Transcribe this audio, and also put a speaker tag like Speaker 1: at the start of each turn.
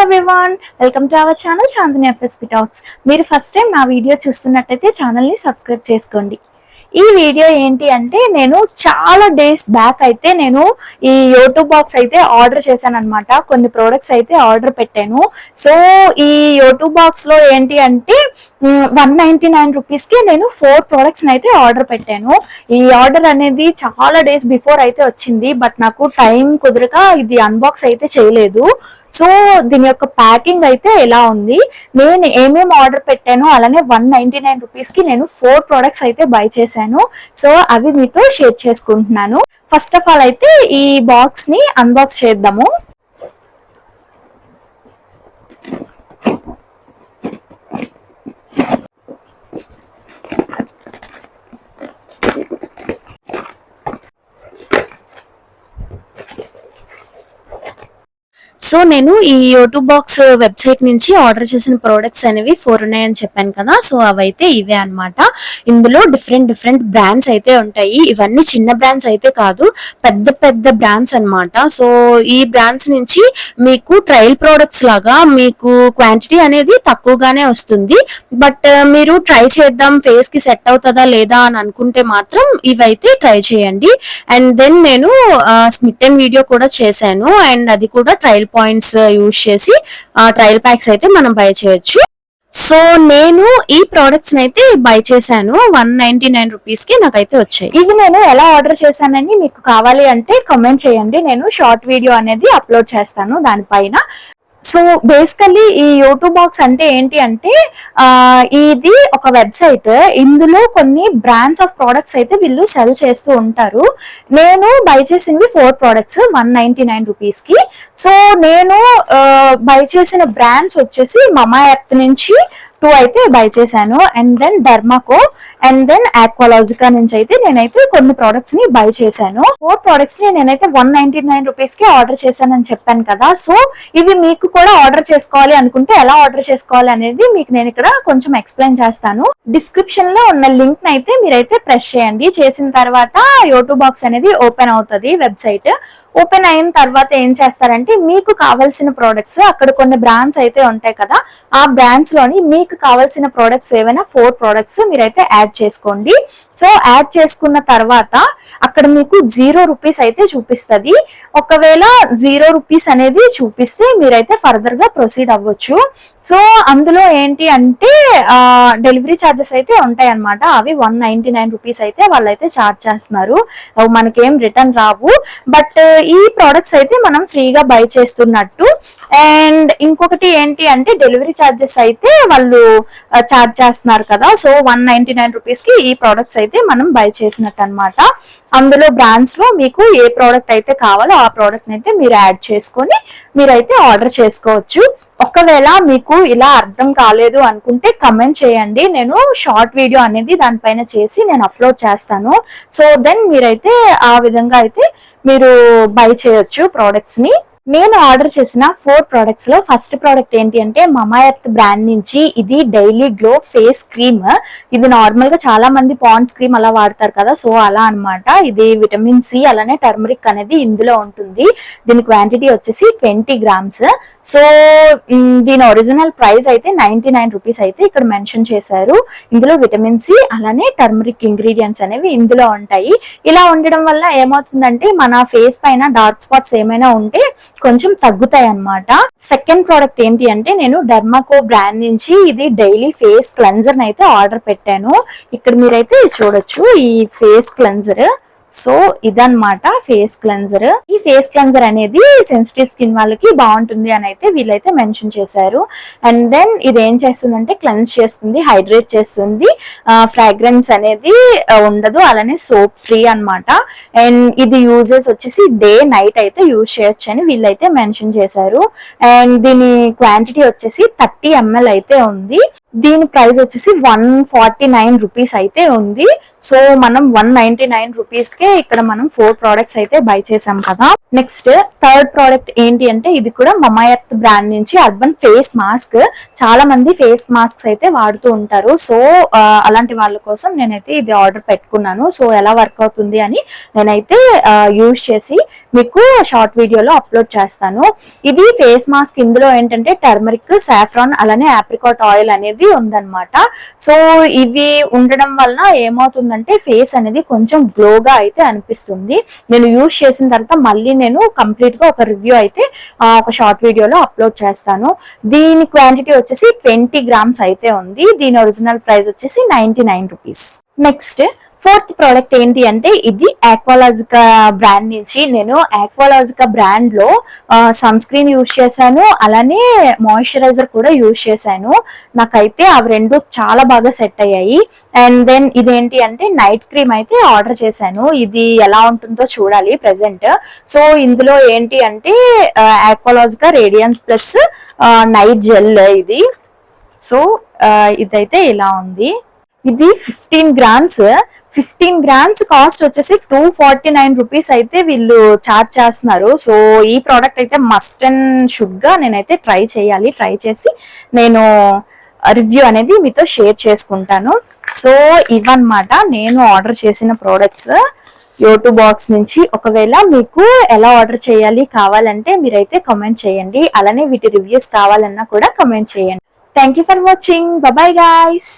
Speaker 1: Everyone, welcome to our channel Chandini FSP talks. మీరు first time నా video చూస్తున్నట్టయితే ఛానల్ని సబ్స్క్రైబ్ చేసుకోండి. ఈ వీడియో ఏంటి అంటే, నేను చాలా డేస్ బ్యాక్ అయితే నేను ఈ యూట్యూబ్ బాక్స్ అయితే ఆర్డర్ చేశాను అనమాట. కొన్ని ప్రోడక్ట్స్ అయితే ఆర్డర్ పెట్టాను. సో ఈ యూట్యూబ్ బాక్స్ లో ఏంటి అంటే 199 రూపీస్ కి నేను 4 ప్రోడక్ట్స్ అయితే ఆర్డర్ పెట్టాను. ఈ ఆర్డర్ అనేది చాలా డేస్ బిఫోర్ అయితే వచ్చింది, బట్ నాకు టైం కుదరక ఇది అన్బాక్స్ అయితే చేయలేదు. సో దీని యొక్క ప్యాకింగ్ అయితే ఎలా ఉంది, నేను ఏమేమి ఆర్డర్ పెట్టాను, అలానే 199 రూపీస్ కి నేను 4 ప్రోడక్ట్స్ అయితే బై చేశాను. సో అవి మీతో షేర్ చేసుకుంటున్నాను. ఫస్ట్ ఆఫ్ ఆల్ అయితే ఈ బాక్స్ ని అన్బాక్స్ చేద్దాము. సో నేను ఈ యూట్యూబ్ బాక్స్ వెబ్సైట్ నుంచి ఆర్డర్ చేసిన ప్రోడక్ట్స్ అనేవి 4 ఉన్నాయని చెప్పాను కదా. సో అవైతే ఇవే అనమాట. ఇందులో డిఫరెంట్ బ్రాండ్స్ అయితే ఉంటాయి. ఇవన్నీ చిన్న బ్రాండ్స్ అయితే కాదు, పెద్ద బ్రాండ్స్ అనమాట. సో ఈ బ్రాండ్స్ నుంచి మీకు ట్రయల్ ప్రోడక్ట్స్ లాగా మీకు క్వాంటిటీ అనేది తక్కువగానే వస్తుంది. బట్ మీరు ట్రై చేద్దాం, ఫేస్ కి సెట్ అవుతుందా లేదా అని అనుకుంటే మాత్రం ఇవైతే ట్రై చేయండి. అండ్ దెన్ నేను స్మిట్ అండ్ వీడియో కూడా చేశాను, అండ్ అది కూడా ట్రయల్ పాయింట్స్ యూజ్ చేసి ట్రయల్ ప్యాక్స్ అయితే మనం బై చేయొచ్చు. సో నేను ఈ ప్రోడక్ట్స్ అయితే బై చేశాను. 199 రూపీస్ కి నాకైతే వచ్చాయి. ఇవి నేను ఎలా ఆర్డర్ చేశానని మీకు కావాలి అంటే కామెంట్ చేయండి, నేను షార్ట్ వీడియో అనేది అప్లోడ్ చేస్తాను దానిపైన. సో బేసికల్లీ ఈ యూట్యూబ్ బాక్స్ అంటే ఏంటి అంటే, ఇది ఒక వెబ్సైట్. ఇందులో కొన్ని బ్రాండ్స్ ఆఫ్ ప్రోడక్ట్స్ అయితే వీళ్ళు సెల్ చేస్తూ ఉంటారు. నేను బై చేసినవి 4 ప్రోడక్ట్స్ 199 రూపీస్ కి. సో నేను బై చేసిన బ్రాండ్స్ వచ్చేసి మమా ఎర్త్ నుంచి 2 అయితే బై చేశాను, అండ్ దెన్ డర్మాకో, అండ్ దెన్ ఆక్వాలాజికా నుంచి అయితే నేనైతే కొన్ని ప్రోడక్ట్స్ ని బై చేశాను. 4 ప్రోడక్ట్స్ ని నేనైతే 199 రూపీస్ కి ఆర్డర్ చేశానని చెప్పాను కదా. సో ఇవి మీకు కూడా ఆర్డర్ చేసుకోవాలి అనుకుంటే ఎలా ఆర్డర్ చేసుకోవాలి అనేది మీకు నేను ఇక్కడ కొంచెం ఎక్స్ప్లెయిన్ చేస్తాను. డిస్క్రిప్షన్ లో ఉన్న లింక్ ని అయితే మీరైతే ప్రెస్ చేయండి. చేసిన తర్వాత యూట్యూబ్ బాక్స్ అనేది ఓపెన్ అవుతుంది. వెబ్సైట్ ఓపెన్ అయిన తర్వాత ఏం చేస్తారంటే, మీకు కావాల్సిన ప్రోడక్ట్స్ అక్కడ కొన్ని బ్రాండ్స్ అయితే ఉంటాయి కదా, ఆ బ్రాండ్స్ లోని మీకు కావాల్సిన ప్రోడక్ట్స్ ఏవైనా 4 ప్రోడక్ట్స్ మీరైతే యాడ్ చేసుకోండి. సో యాడ్ చేసుకున్న తర్వాత అక్కడ మీకు 0 రూపీస్ అయితే చూపిస్తుంది. ఒకవేళ 0 రూపీస్ అనేది చూపిస్తే మీరైతే ఫర్దర్ గా ప్రొసీడ్ అవ్వచ్చు. సో అందులో ఏంటి అంటే డెలివరీ ఛార్జెస్ అయితే ఉంటాయి అనమాట. అవి 199 రూపీస్ అయితే వాళ్ళైతే ఛార్జ్ చేస్తున్నారు. అవి మనకేం రిటర్న్ రావు, బట్ ఈ ప్రోడక్ట్స్ అయితే మనం ఫ్రీగా బై చేస్తున్నట్టు. అండ్ ఇంకొకటి ఏంటి అంటే, డెలివరీ ఛార్జెస్ అయితే వాళ్ళు ఛార్జ్ చేస్తున్నారు కదా. సో 199 రూపీస్ కి ఈ ప్రోడక్ట్స్ అయితే మనం బై చేసినట్టు అనమాట. అందులో బ్రాండ్స్ లో మీకు ఏ ప్రోడక్ట్ అయితే కావాలో ఆ ప్రోడక్ట్ అయితే మీరు యాడ్ చేసుకొని మీరైతే ఆర్డర్ చేసుకోవచ్చు. ఒకవేళ మీకు ఇలా అర్థం కాలేదు అనుకుంటే కమెంట్ చేయండి, నేను షార్ట్ వీడియో అనేది దానిపైన చేసి నేను అప్లోడ్ చేస్తాను. సో దెన్ మీరైతే ఆ విధంగా అయితే మీరు బై చేయొచ్చు ప్రోడక్ట్స్ ని. నేను ఆర్డర్ చేసిన 4 ప్రోడక్ట్స్ లో ఫస్ట్ ప్రోడక్ట్ ఏంటి అంటే, మమా ఎర్త్ బ్రాండ్ నుంచి ఇది డైలీ గ్లో ఫేస్ క్రీమ్. ఇది నార్మల్ గా చాలా మంది పాండ్స్ క్రీమ్ అలా వాడతారు కదా, సో అలా అన్నమాట. ఇది విటమిన్ సి అలానే టర్మరిక్ అనేది ఇందులో ఉంటుంది. దీని క్వాంటిటీ వచ్చేసి 20 గ్రామ్స్. సో దీని ఒరిజినల్ ప్రైస్ అయితే 99 రూపీస్ అయితే ఇక్కడ మెన్షన్ చేశారు. ఇందులో విటమిన్ సి అలానే టర్మరిక్ ఇంగ్రీడియంట్స్ అనేవి ఇందులో ఉంటాయి. ఇలా ఉండడం వల్ల ఏమవుతుందంటే, మన ఫేస్ పైన డార్క్ స్పాట్స్ ఏమైనా ఉంటే కొంచెం తగ్గుతాయి అన్నమాట. సెకండ్ ప్రోడక్ట్ ఏంటి అంటే, నేను డర్మాకో బ్రాండ్ నుంచి ఇది డైలీ ఫేస్ క్లెన్జర్ అయితే ఆర్డర్ పెట్టాను. ఇక్కడ మీరైతే చూడొచ్చు ఈ ఫేస్ క్లెన్జర్. సో ఇదన్నమాట ఫేస్ క్లెన్జర్. ఈ ఫేస్ క్లెన్జర్ అనేది సెన్సిటివ్ స్కిన్ వాళ్ళకి బాగుంటుంది అని అయితే వీళ్ళైతే మెన్షన్ చేశారు. అండ్ దెన్ ఇది ఏం చేస్తుందంటే, క్లెన్స్ చేస్తుంది, హైడ్రేట్ చేస్తుంది, ఫ్రాగ్రెన్స్ అనేది ఉండదు, అలానే సోప్ ఫ్రీ అన్నమాట. అండ్ ఇది యూజెస్ వచ్చేసి డే నైట్ అయితే యూజ్ చేయొచ్చు అని వీళ్ళైతే మెన్షన్ చేశారు. అండ్ దీని క్వాంటిటీ వచ్చేసి 30 ml అయితే ఉంది. దీని ప్రైస్ వచ్చేసి 149 రూపీస్ అయితే ఉంది. సో మనం 199 రూపీస్ కే ఇక్కడ మనం 4 ప్రోడక్ట్స్ అయితే బై చేసాం కదా. నెక్స్ట్ థర్డ్ ప్రోడక్ట్ ఏంటి అంటే ఇది కూడా మమాయర్త్ బ్రాండ్ నుంచి అర్బన్ ఫేస్ మాస్క్. చాలా మంది ఫేస్ మాస్క్స్ అయితే వాడుతూ ఉంటారు. సో అలాంటి వాళ్ళ కోసం నేనైతే ఇది ఆర్డర్ పెట్టుకున్నాను. సో ఎలా వర్క్ అవుతుంది అని నేనైతే యూజ్ చేసి మీకు షార్ట్ వీడియోలో అప్లోడ్ చేస్తాను. ఇది ఫేస్ మాస్క్. ఇందులో ఏంటంటే టర్మరిక్, సాఫ్రాన్ అలానే ఆప్రికాట్ ఆయిల్ అనేది ఉందన్నమాట. సో ఇవి ఉండడం వలన ఏమవుతుందంటే ఫేస్ అనేది కొంచెం గ్లోగా అయితే అనిపిస్తుంది. నేను యూజ్ చేసిన తర్వాత మళ్ళీ నేను కంప్లీట్ గా ఒక రివ్యూ అయితే ఒక షార్ట్ వీడియోలో అప్లోడ్ చేస్తాను. దీని క్వాంటిటీ వచ్చేసి 20 గ్రామ్స్ అయితే ఉంది. దీని ఒరిజినల్ ప్రైస్ వచ్చేసి 99 రూపీస్. నెక్స్ట్ ఫోర్త్ ప్రోడక్ట్ ఏంటి అంటే ఇది ఆక్వాలాజికా బ్రాండ్ నుంచి నేను ఆక్వాలాజికా బ్రాండ్ లో సన్ స్క్రీన్ యూజ్ చేశాను, అలానే మాయిశ్చరైజర్ కూడా యూజ్ చేశాను. నాకైతే అవి రెండు చాలా బాగా సెట్ అయ్యాయి. అండ్ దెన్ ఇదేంటి అంటే నైట్ క్రీమ్ అయితే ఆర్డర్ చేశాను. ఇది ఎలా ఉంటుందో చూడాలి ప్రెసెంట్. సో ఇందులో ఏంటి అంటే ఆక్వాలాజికా రేడియన్స్ ప్లస్ నైట్ జెల్ ఇది. సో ఇదైతే ఇలా ఉంది. ఇది 15 గ్రామ్స్ కాస్ట్ వచ్చేసి 249 రూపీస్ అయితే వీళ్ళు చార్జ్ చేస్తున్నారు. సో ఈ ప్రోడక్ట్ అయితే మస్ట్ అండ్ షుడ్ గా నేనైతే ట్రై చేయాలి. ట్రై చేసి నేను రివ్యూ అనేది మీతో షేర్ చేసుకుంటాను. సో ఇవన్నమాట నేను ఆర్డర్ చేసిన ప్రోడక్ట్స్ యోటూ బాక్స్ నుంచి. ఒకవేళ మీకు ఎలా ఆర్డర్ చేయాలి కావాలంటే మీరైతే కామెంట్ చేయండి. అలానే వీటి రివ్యూస్ కావాలన్నా కూడా కామెంట్ చేయండి. Thank you for watching. Bye guys.